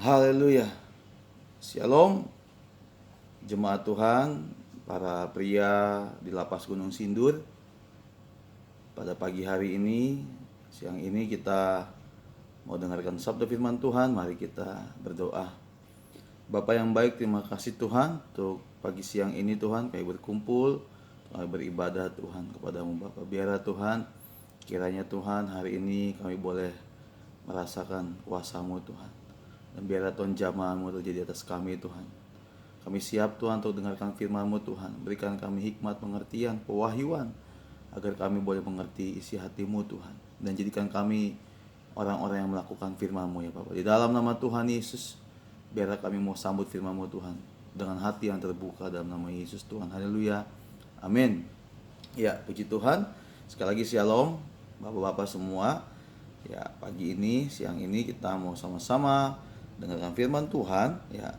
Haleluya. Shalom, jemaat Tuhan, para pria di Lapas Gunung Sindur. Pada pagi hari ini, siang ini kita mau dengarkan sabda firman Tuhan. Mari kita berdoa. Bapa yang baik, terima kasih Tuhan untuk pagi siang ini Tuhan. Kami berkumpul, kami beribadah Tuhan kepadamu Bapa. Biarlah Tuhan, kiranya Tuhan hari ini kami boleh merasakan kuasa-Mu Tuhan. Dan biarlah Tuhan jamaah-Mu terjadi atas kami Tuhan. Kami siap Tuhan untuk dengarkan firman-Mu Tuhan. Berikan kami hikmat, pengertian, pewahyuan, agar kami boleh mengerti isi hati-Mu Tuhan. Dan jadikan kami orang-orang yang melakukan firman-Mu ya Bapak. Di dalam nama Tuhan Yesus, biarlah kami mau sambut firman-Mu Tuhan dengan hati yang terbuka dalam nama Yesus Tuhan. Haleluya. Amin. Ya, puji Tuhan. Sekali lagi shalom Bapak-bapak semua. Ya, pagi ini, siang ini kita mau sama-sama dengarkan firman Tuhan ya.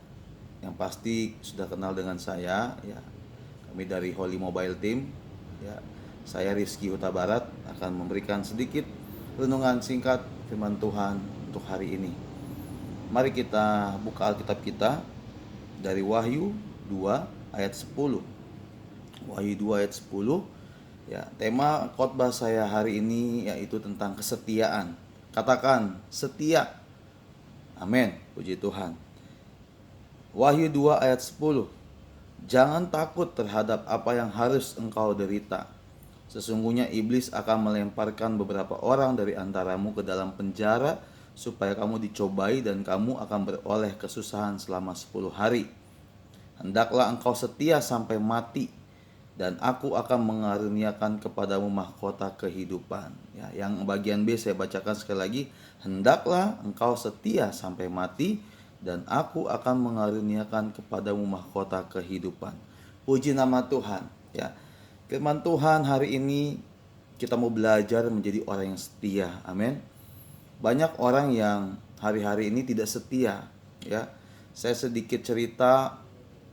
Yang pasti sudah kenal dengan saya ya. Kami dari Holy Mobile Team ya. Saya Rizky Huta Barat akan memberikan sedikit renungan singkat firman Tuhan untuk hari ini. Mari kita buka Alkitab kita dari Wahyu 2 ayat 10. Wahyu 2 ayat 10. Ya, tema khotbah saya hari ini yaitu tentang kesetiaan. Katakan setia. Amin, puji Tuhan. Wahyu 2 ayat 10. Jangan takut terhadap apa yang harus engkau derita. Sesungguhnya iblis akan melemparkan beberapa orang dari antaramu ke dalam penjara supaya kamu dicobai dan kamu akan beroleh kesusahan selama 10 hari. Hendaklah engkau setia sampai mati, dan aku akan mengaruniakan kepadamu mahkota kehidupan. Ya, yang bagian B saya bacakan sekali lagi. Hendaklah engkau setia sampai mati, dan aku akan mengaruniakan kepadamu mahkota kehidupan. Puji nama Tuhan. Ya, firman Tuhan hari ini kita mau belajar menjadi orang yang setia. Amin. Banyak orang yang hari-hari ini tidak setia. Ya, saya sedikit cerita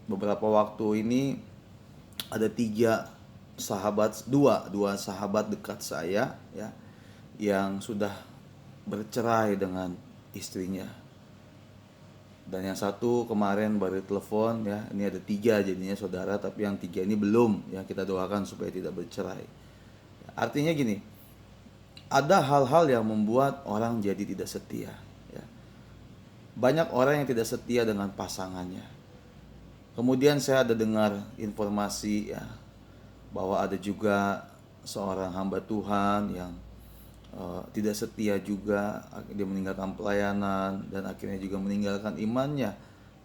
beberapa waktu ini. Ada dua sahabat dekat saya ya, yang sudah bercerai dengan istrinya. Dan yang satu kemarin baru telepon ya. Ini ada 3 jadinya saudara, tapi yang 3 ini belum ya. Kita doakan supaya tidak bercerai. Artinya gini, ada hal-hal yang membuat orang jadi tidak setia ya. Banyak orang yang tidak setia dengan pasangannya. Kemudian saya ada dengar informasi ya, bahwa ada juga seorang hamba Tuhan yang tidak setia juga. Dia meninggalkan pelayanan dan akhirnya juga meninggalkan imannya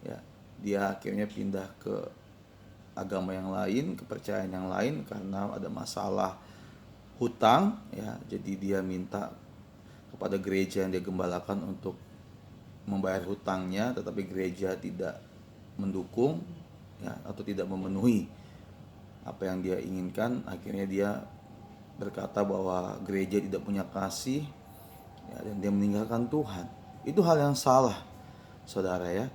ya. Dia akhirnya pindah ke agama yang lain, kepercayaan yang lain karena ada masalah hutang ya. Jadi dia minta kepada gereja yang dia gembalakan untuk membayar hutangnya, tetapi gereja tidak mendukung ya, atau tidak memenuhi apa yang dia inginkan. Akhirnya dia berkata bahwa gereja tidak punya kasih ya, dan dia meninggalkan Tuhan. Itu hal yang salah saudara ya.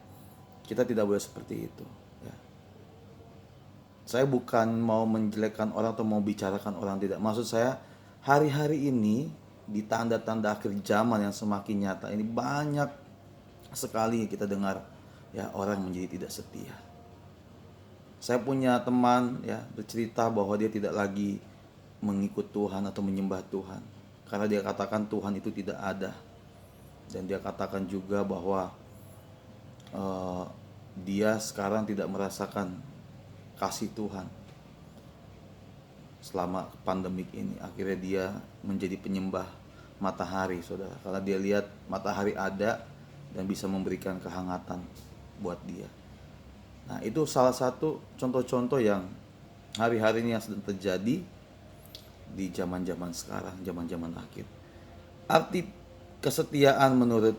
Kita tidak boleh seperti itu ya. Saya bukan mau menjelekkan orang atau mau bicarakan orang, tidak. Maksud saya hari-hari ini di tanda-tanda akhir zaman yang semakin nyata ini, banyak sekali kita dengar ya, orang menjadi tidak setia. Saya punya teman ya, bercerita bahwa dia tidak lagi mengikut Tuhan atau menyembah Tuhan karena dia katakan Tuhan itu tidak ada. Dan dia katakan juga bahwa dia sekarang tidak merasakan kasih Tuhan selama pandemik ini. Akhirnya dia menjadi penyembah matahari saudara, karena dia lihat matahari ada dan bisa memberikan kehangatan buat dia. Nah, itu salah satu contoh-contoh yang hari-hari ini yang sedang terjadi di zaman-zaman sekarang, zaman-zaman akhir. Arti kesetiaan menurut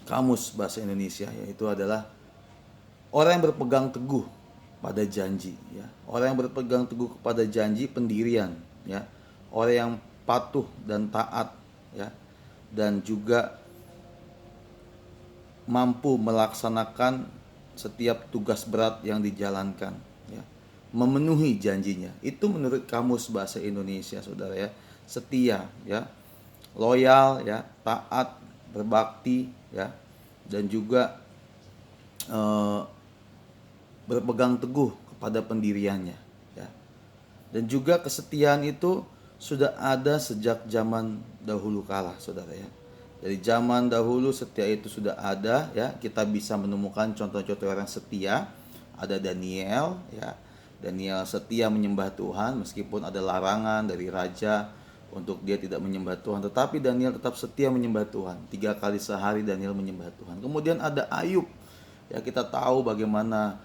Kamus Bahasa Indonesia yaitu adalah orang yang berpegang teguh pada janji ya. Orang yang berpegang teguh kepada janji, pendirian ya. Orang yang patuh dan taat ya. Dan juga mampu melaksanakan setiap tugas berat yang dijalankan ya. Memenuhi janjinya. Itu menurut Kamus Bahasa Indonesia saudara ya. Setia ya, loyal ya, taat, berbakti ya, dan juga eh, berpegang teguh kepada pendiriannya, ya. Dan juga kesetiaan itu sudah ada sejak zaman dahulu kala, saudara ya. Dari zaman dahulu setia itu sudah ada, ya. Kita bisa menemukan contoh-contoh orang setia. Ada Daniel, ya. Daniel setia menyembah Tuhan meskipun ada larangan dari raja untuk dia tidak menyembah Tuhan, tetapi Daniel tetap setia menyembah Tuhan. 3 kali sehari Daniel menyembah Tuhan. Kemudian ada Ayub. Ya, kita tahu bagaimana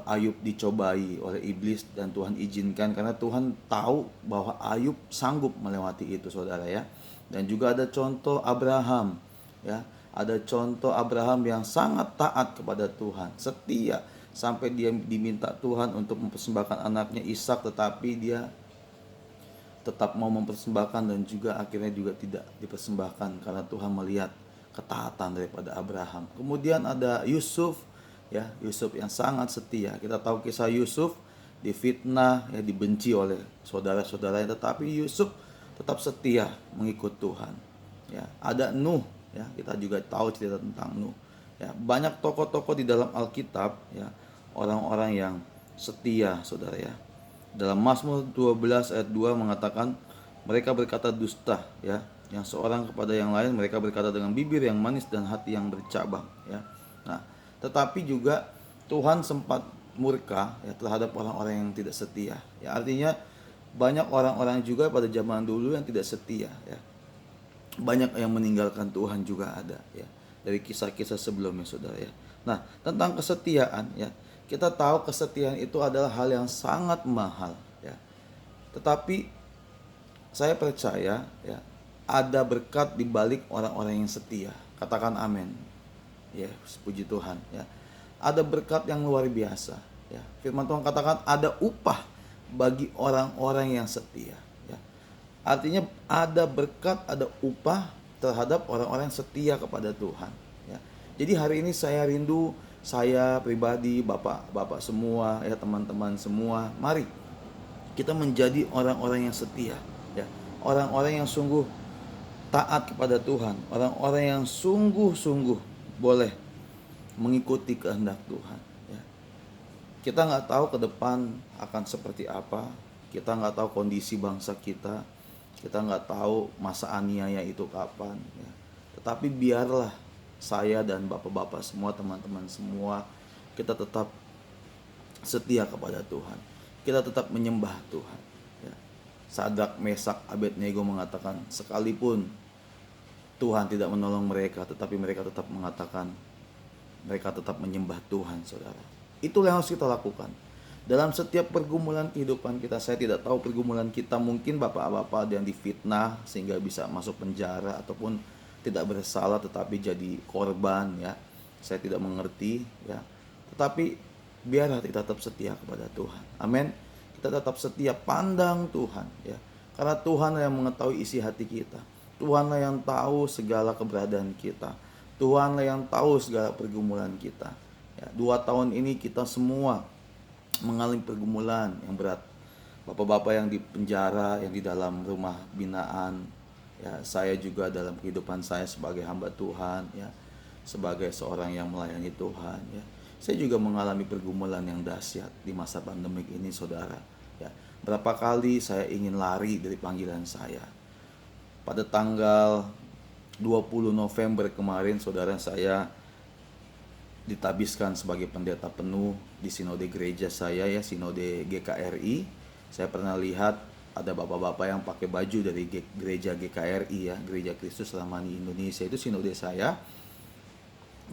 Ayub dicobai oleh iblis dan Tuhan izinkan karena Tuhan tahu bahwa Ayub sanggup melewati itu, saudara ya. Dan juga ada contoh Abraham, ya. Ada contoh Abraham yang sangat taat kepada Tuhan, setia sampai dia diminta Tuhan untuk mempersembahkan anaknya Ishak, tetapi dia tetap mau mempersembahkan dan juga akhirnya juga tidak dipersembahkan karena Tuhan melihat ketaatan daripada Abraham. Kemudian ada Yusuf, ya, Yusuf yang sangat setia. Kita tahu kisah Yusuf difitnah, ya, dibenci oleh saudara-saudaranya, tetapi Yusuf tetap setia mengikut Tuhan. Ya, ada Nuh, ya, kita juga tahu cerita tentang Nuh. Ya, banyak tokoh-tokoh di dalam Alkitab, ya, orang-orang yang setia, saudara ya. Dalam Mazmur 12 ayat 2 mengatakan mereka berkata dusta, ya, yang seorang kepada yang lain, mereka berkata dengan bibir yang manis dan hati yang bercabang, ya. Nah, tetapi juga Tuhan sempat murka, ya, terhadap orang-orang yang tidak setia. Ya, artinya banyak orang-orang juga pada zaman dulu yang tidak setia, ya. Banyak yang meninggalkan Tuhan juga ada, ya. Dari kisah-kisah sebelumnya, saudara ya. Nah, tentang kesetiaan, ya, kita tahu kesetiaan itu adalah hal yang sangat mahal, ya. Tetapi saya percaya, ya, ada berkat di balik orang-orang yang setia. Katakan amin. Ya, puji Tuhan, ya. Ada berkat yang luar biasa, ya. Firman Tuhan katakan ada upah bagi orang-orang yang setia, ya. Artinya ada berkat, ada upah terhadap orang-orang yang setia kepada Tuhan, ya. Jadi hari ini saya rindu, saya pribadi, bapak-bapak semua, ya, teman-teman semua, mari kita menjadi orang-orang yang setia, ya. Orang-orang yang sungguh taat kepada Tuhan, orang-orang yang sungguh-sungguh boleh mengikuti kehendak Tuhan, ya. Kita nggak tahu ke depan akan seperti apa, kita nggak tahu kondisi bangsa kita nggak tahu masa aniaya itu kapan, ya. Tetapi biarlah saya dan bapak-bapak semua, teman-teman semua, kita tetap setia kepada Tuhan, kita tetap menyembah Tuhan, ya. Sadrak, Mesak, Abednego mengatakan sekalipun Tuhan tidak menolong mereka, tetapi mereka tetap mengatakan mereka tetap menyembah Tuhan, saudara. Itulah yang harus kita lakukan dalam setiap pergumulan kehidupan kita. Saya tidak tahu pergumulan kita, mungkin bapak-bapak yang difitnah sehingga bisa masuk penjara, ataupun tidak bersalah tetapi jadi korban, ya. Saya tidak mengerti, ya. Tetapi biarlah kita tetap setia kepada Tuhan. Amin. Kita tetap setia pandang Tuhan, ya. Karena Tuhan yang mengetahui isi hati kita. Tuhanlah yang tahu segala keberadaan kita. Tuhanlah yang tahu segala pergumulan kita. Ya, 2 tahun ini kita semua mengalami pergumulan yang berat. Bapak-bapak yang di penjara, yang di dalam rumah binaan, ya, saya juga dalam kehidupan saya sebagai hamba Tuhan, ya, sebagai seorang yang melayani Tuhan, ya. Saya juga mengalami pergumulan yang dahsyat di masa pandemik ini, saudara, ya. Berapa kali saya ingin lari dari panggilan saya. Pada tanggal 20 November kemarin, saudara, saya ditabiskan sebagai pendeta penuh di sinode gereja saya, ya, sinode GKRI. Saya pernah lihat ada bapak-bapak yang pakai baju dari gereja GKRI, ya, Gereja Kristus Ramani Indonesia, itu sinode saya.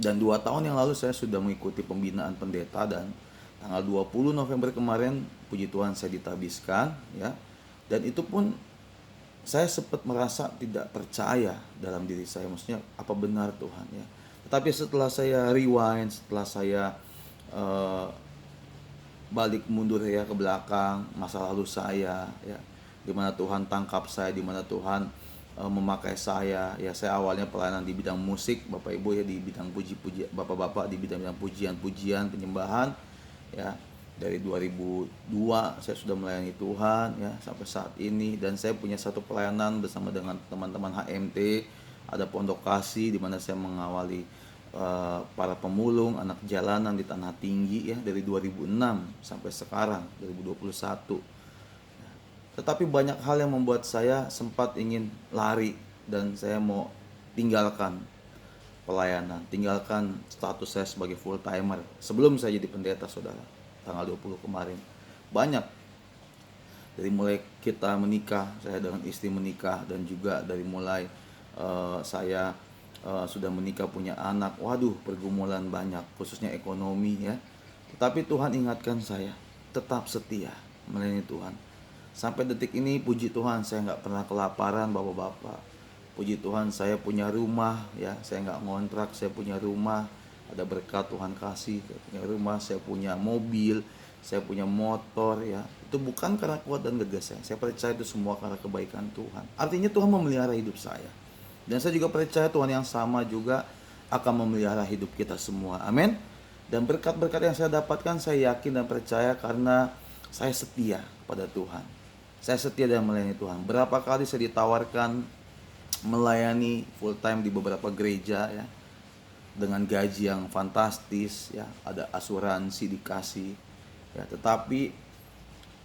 Dan 2 tahun yang lalu saya sudah mengikuti pembinaan pendeta, dan tanggal 20 November kemarin puji Tuhan saya ditabiskan, ya. Dan itu pun saya sempat merasa tidak percaya dalam diri saya, maksudnya apa benar Tuhan, ya. Tetapi setelah saya rewind, setelah saya balik mundur, ya, ke belakang masa lalu saya, ya, di mana Tuhan tangkap saya, di mana Tuhan memakai saya, ya. Saya awalnya pelayanan di bidang musik, Bapak Ibu, ya, di bidang puji-puji, Bapak-bapak di bidang pujian-pujian, penyembahan, ya. Dari 2002 saya sudah melayani Tuhan, ya, sampai saat ini. Dan saya punya satu pelayanan bersama dengan teman-teman HMT, ada Pondok Kasih di mana saya mengawali para pemulung, anak jalanan di tanah tinggi ya, dari 2006 sampai sekarang 2021. Tetapi banyak hal yang membuat saya sempat ingin lari dan saya mau tinggalkan pelayanan, tinggalkan status saya sebagai full timer sebelum saya jadi pendeta, saudara, tanggal 20 kemarin. Banyak, dari mulai kita menikah, saya dengan istri menikah, dan juga dari mulai saya sudah menikah punya anak, waduh, pergumulan banyak, khususnya ekonomi ya. Tetapi Tuhan ingatkan saya tetap setia melayani Tuhan. Sampai detik ini puji Tuhan saya nggak pernah kelaparan, bapak-bapak. Puji Tuhan saya punya rumah ya, saya nggak ngontrak, saya punya rumah. Ada berkat Tuhan kasih, saya punya rumah, saya punya mobil, saya punya motor ya. Itu bukan karena kuat dan gagah saya percaya itu semua karena kebaikan Tuhan. Artinya Tuhan memelihara hidup saya. Dan saya juga percaya Tuhan yang sama juga akan memelihara hidup kita semua. Amin. Dan berkat-berkat yang saya dapatkan saya yakin dan percaya karena saya setia pada Tuhan. Saya setia dan melayani Tuhan. Berapa kali saya ditawarkan melayani full time di beberapa gereja ya, dengan gaji yang fantastis ya, ada asuransi dikasih ya, tetapi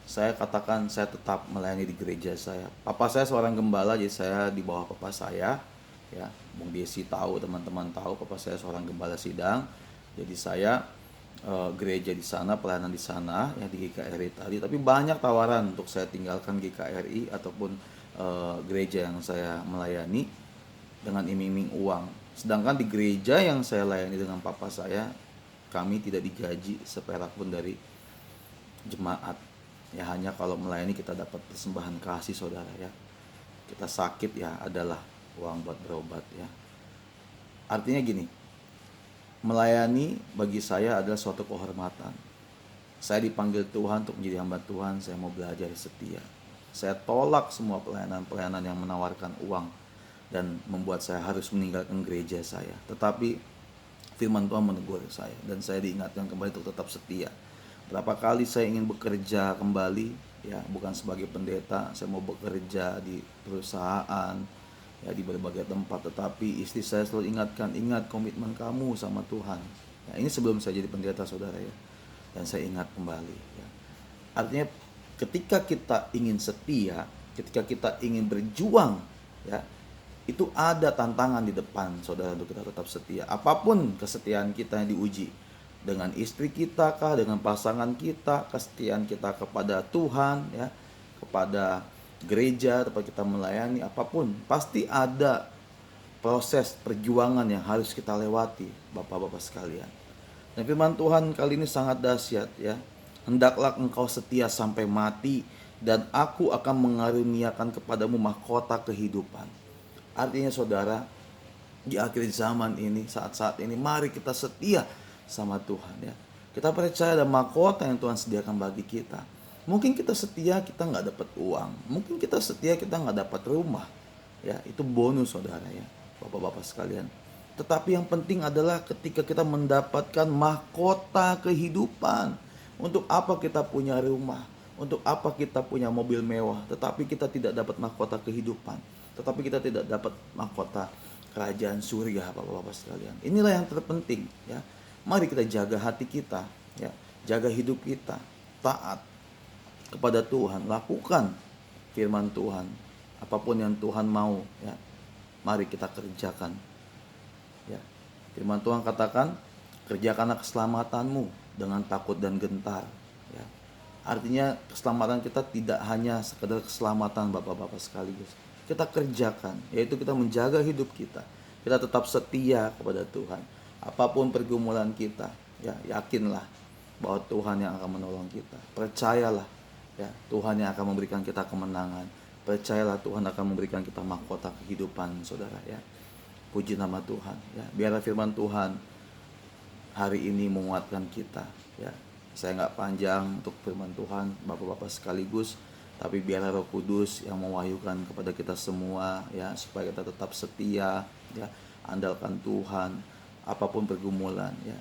saya katakan saya tetap melayani di gereja saya. Papa saya seorang gembala, jadi saya di bawah papa saya ya. Bung Desi tahu, teman-teman tahu, papa saya seorang gembala sidang. Jadi saya gereja di sana, pelayanan di sana ya, di GKRI tadi. Tapi banyak tawaran untuk saya tinggalkan GKRI ataupun gereja yang saya melayani dengan iming-iming uang. Sedangkan di gereja yang saya layani dengan papa saya, kami tidak digaji seperak pun dari jemaat. Ya, hanya kalau melayani kita dapat persembahan kasih, saudara ya. Kita sakit ya adalah uang buat berobat ya. Artinya gini, melayani bagi saya adalah suatu kehormatan. Saya dipanggil Tuhan untuk menjadi hamba Tuhan, saya mau belajar setia. Saya tolak semua pelayanan-pelayanan yang menawarkan uang dan membuat saya harus meninggalkan gereja saya. Tetapi firman Tuhan menegur saya dan saya diingatkan kembali untuk tetap setia. Berapa kali saya ingin bekerja kembali ya, bukan sebagai pendeta, saya mau bekerja di perusahaan ya, di berbagai tempat, tetapi istri saya selalu ingatkan, ingat komitmen kamu sama Tuhan ya. Ini sebelum saya jadi pendeta, saudara ya, dan saya ingat kembali ya. Artinya ketika kita ingin setia, ketika kita ingin berjuang ya, itu ada tantangan di depan, saudara, untuk kita tetap setia. Apapun kesetiaan kita yang diuji, dengan istri kita kah, dengan pasangan kita, kesetiaan kita kepada Tuhan ya, kepada gereja, tempat kita melayani, apapun pasti ada proses perjuangan yang harus kita lewati, bapak-bapak sekalian. Dan firman Tuhan kali ini sangat dahsyat ya. Hendaklah engkau setia sampai mati, dan aku akan mengaruniakan kepadamu mahkota kehidupan. Artinya, saudara, di akhir zaman ini, saat-saat ini, mari kita setia sama Tuhan ya. Kita percaya ada mahkota yang Tuhan sediakan bagi kita. Mungkin kita setia kita nggak dapat uang, mungkin kita setia kita nggak dapat rumah ya, itu bonus, saudara ya, bapak-bapak sekalian. Tetapi yang penting adalah ketika kita mendapatkan mahkota kehidupan. Untuk apa kita punya rumah, untuk apa kita punya mobil mewah, tetapi kita tidak dapat mahkota kehidupan, tetapi kita tidak dapat mahkota kerajaan surga, bapak-bapak sekalian. Inilah yang terpenting ya. Mari kita jaga hati kita ya, jaga hidup kita, taat kepada Tuhan, lakukan firman Tuhan, apapun yang Tuhan mau ya, mari kita kerjakan ya. Firman Tuhan katakan, kerjakanlah keselamatanmu dengan takut dan gentar ya. Artinya keselamatan kita tidak hanya sekedar keselamatan, bapak-bapak sekaligus, kita kerjakan, yaitu kita menjaga hidup kita, kita tetap setia kepada Tuhan. Apapun pergumulan kita ya, yakinlah bahwa Tuhan yang akan menolong kita. Percayalah ya, Tuhan yang akan memberikan kita kemenangan. Percayalah Tuhan akan memberikan kita mahkota kehidupan, saudara ya. Puji nama Tuhan ya. Biarlah firman Tuhan hari ini menguatkan kita ya. Saya nggak panjang untuk firman Tuhan, bapak-bapak sekaligus, tapi biarlah Roh Kudus yang mewahyukan kepada kita semua ya, supaya kita tetap setia ya, andalkan Tuhan. Apapun pergumulan ya,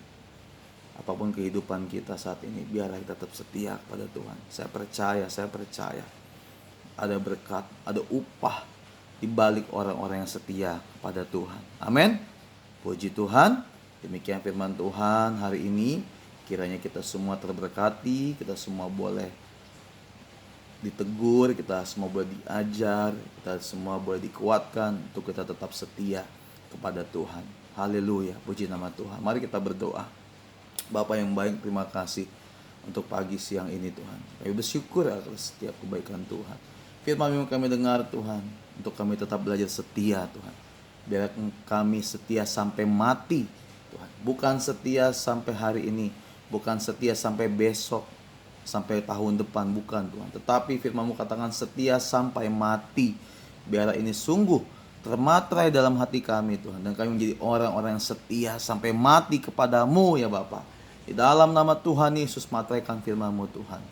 apapun kehidupan kita saat ini, biarlah kita tetap setia kepada Tuhan. Saya percaya ada berkat, ada upah di balik orang-orang yang setia kepada Tuhan. Amin. Puji Tuhan. Demikian firman Tuhan hari ini. Kiranya kita semua terberkati, kita semua boleh ditegur, kita semua boleh diajar, kita semua boleh dikuatkan untuk kita tetap setia kepada Tuhan. Haleluya, puji nama Tuhan. Mari kita berdoa. Bapa yang baik, terima kasih untuk pagi siang ini Tuhan. Kami bersyukur atas setiap kebaikan Tuhan. Firman yang kami dengar Tuhan, untuk kami tetap belajar setia Tuhan. Biar kami setia sampai mati Tuhan. Bukan setia sampai hari ini, bukan setia sampai besok, sampai tahun depan, bukan Tuhan. Tetapi firman-Mu katakan setia sampai mati. Biarlah ini sungguh termatrai dalam hati kami Tuhan. Dan kami menjadi orang-orang yang setia sampai mati kepadamu ya Bapa. Di dalam nama Tuhan Yesus, matraikan firman-Mu Tuhan.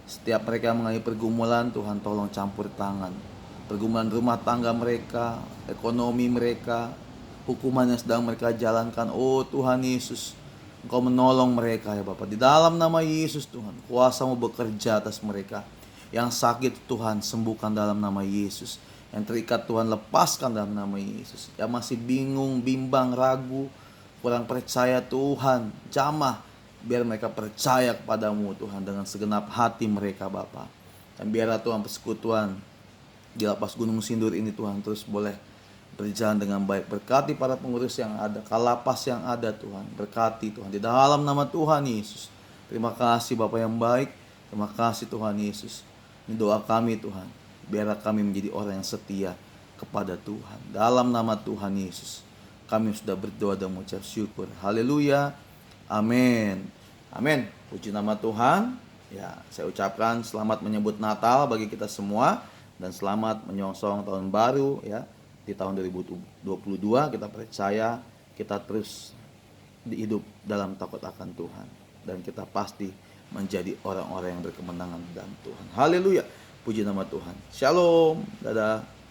Setiap mereka mengalami pergumulan Tuhan, tolong campur tangan. Pergumulan rumah tangga mereka, ekonomi mereka, hukuman yang sedang mereka jalankan. Oh Tuhan Yesus, Engkau menolong mereka ya Bapak. Di dalam nama Yesus Tuhan, kuasa-Mu bekerja atas mereka. Yang sakit Tuhan, sembuhkan dalam nama Yesus. Yang terikat Tuhan, lepaskan dalam nama Yesus. Yang masih bingung, bimbang, ragu, kurang percaya Tuhan, jamah. Biar mereka percaya kepadamu Tuhan dengan segenap hati mereka Bapa. Dan biarlah Tuhan persekutuan di lapas Gunung Sindur ini Tuhan terus boleh berjalan dengan baik. Berkati para pengurus yang ada, kalapas yang ada Tuhan. Berkati Tuhan di dalam nama Tuhan Yesus. Terima kasih Bapa yang baik. Terima kasih Tuhan Yesus. Ini doa kami Tuhan. Biarlah kami menjadi orang yang setia kepada Tuhan. Dalam nama Tuhan Yesus kami sudah berdoa dan mengucap syukur. Haleluya. Amin. Amin. Puji nama Tuhan. Ya, saya ucapkan selamat menyambut Natal bagi kita semua dan selamat menyongsong tahun baru ya. Di tahun 2022 kita percaya kita terus hidup dalam takut akan Tuhan dan kita pasti menjadi orang-orang yang berkemenangan dalam Tuhan. Haleluya. Puji nama Tuhan. Shalom. Dadah.